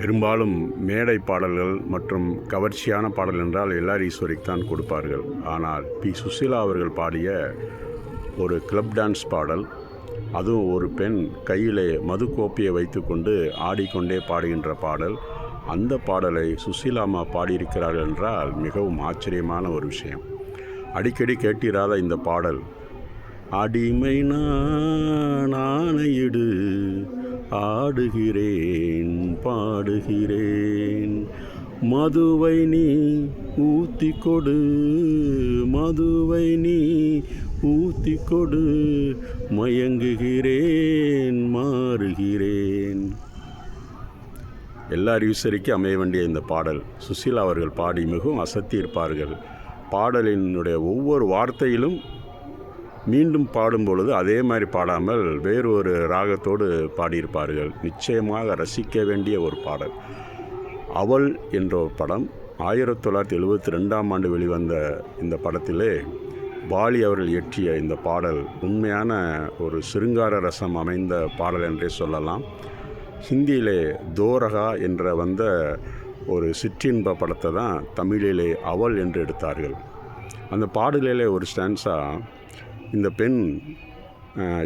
பெரும்பாலும் மேடை பாடல்கள் மற்றும் கவர்ச்சியான பாடல் என்றால் எல்ஆர் ஈஸ்வரிக்கு தான் கொடுப்பார்கள். ஆனால் பி. சுசீலா அவர்கள் பாடிய ஒரு கிளப் டான்ஸ் பாடல், அதுவும் ஒரு பெண் கையிலே மது கோப்பையை வைத்துக்கொண்டு ஆடிக்கொண்டே பாடுகின்ற பாடல், அந்த பாடலை சுசீலா அம்மா பாடியிருக்கிறார்கள் என்றால் மிகவும் ஆச்சரியமான ஒரு விஷயம். அடிக்கடி கேட்டிராத இந்த பாடல், அடிமை நான் ஆணையிடு ஆடுகிறேன் பாடுகிறேன், மதுவை நீ ஊத்தி கொடு மதுவை நீ ஊத்தி கொடு, மயங்குகிறேன் மாறுகிறேன். எல்ஆர் ஈஸ்வரிக்கு அமைய வேண்டிய இந்த பாடல் சுசீலா அவர்கள் பாடி மிகவும் அசத்தியிருப்பார்கள். பாடலினுடைய ஒவ்வொரு வார்த்தையிலும் மீண்டும் பாடும் பொழுது அதே மாதிரி பாடாமல் வேறு ஒரு ராகத்தோடு பாடியிருப்பார்கள். நிச்சயமாக ரசிக்க வேண்டிய ஒரு பாடல். அவள் என்ற ஒரு படம் 1972 வெளிவந்த இந்த படத்திலே பாலி அவர்கள் இயற்றிய இந்த பாடல் உண்மையான ஒரு சிருங்கார ரசம் அமைந்த பாடல் என்றே சொல்லலாம். ஹிந்தியிலே தோரகா என்ற வந்த ஒரு சிற்றின்ப படத்தை தான் தமிழிலே அவள் என்று எடுத்தார்கள். அந்த பாடலிலே ஒரு ஸ்டான்ஸா, இந்த பெண்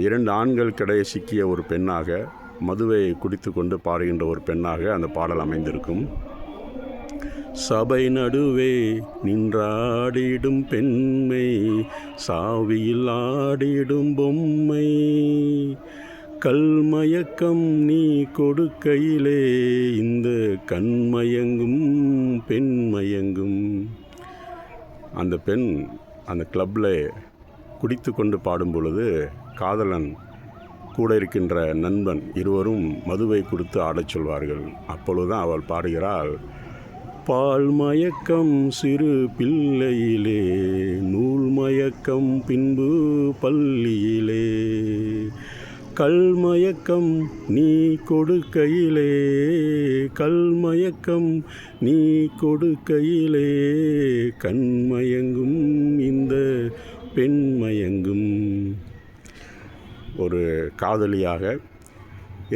2 ஆண்களுக்கிடையே சிக்கிய ஒரு பெண்ணாக, மதுவை குடித்து கொண்டு பாடுகின்ற ஒரு பெண்ணாக அந்த பாடல் அமைந்திருக்கும். சபை நடுவே நின்றாடிடும் பெண்மை, சாவியில் ஆடிடும் பொம்மை, கல்மயக்கம் நீ கொடுக்கையிலே இந்த கண்மயங்கும் பெண்மயங்கும். அந்த பெண் அந்த கிளப்பில் குடித்து கொண்டு பாடும் பொழுது காதலன் கூட இருக்கின்ற நண்பன் இருவரும் மதுவை கொடுத்து ஆடச் சொல்வார்கள். அப்பொழுதுதான் அவள் பாடுகிறாள், பால் மயக்கம் சிறு பிள்ளையிலே, நூல் மயக்கம் பின்பு பள்ளியிலே, கல்மயக்கம் நீ கொடுக்கையிலே கல்மயக்கம் நீ கொடுக்கையிலே, கண்மயங்கும் இந்த பெண்மயங்கும். ஒரு காதலியாக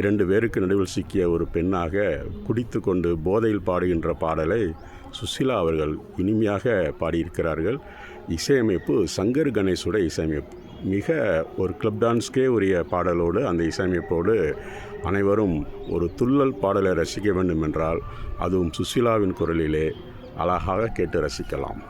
2 பேருக்கு நடுவில் சிக்கிய ஒரு பெண்ணாக குடித்து கொண்டு போதையில் பாடுகின்ற பாடலை சுசீலா அவர்கள் இனிமையாக பாடியிருக்கிறார்கள். இசையமைப்பு சங்கர் கணேஷோட இசையமைப்பு. மிக ஒரு கிளப் டான்ஸ்க்கே உரிய பாடலோடு, அந்த இசையமைப்போடு அனைவரும் ஒரு துள்ளல் பாடலை ரசிக்க வேண்டும் என்றால் அதுவும் சுசீலாவின் குரலிலே அழகாக கேட்டு ரசிக்கலாம்.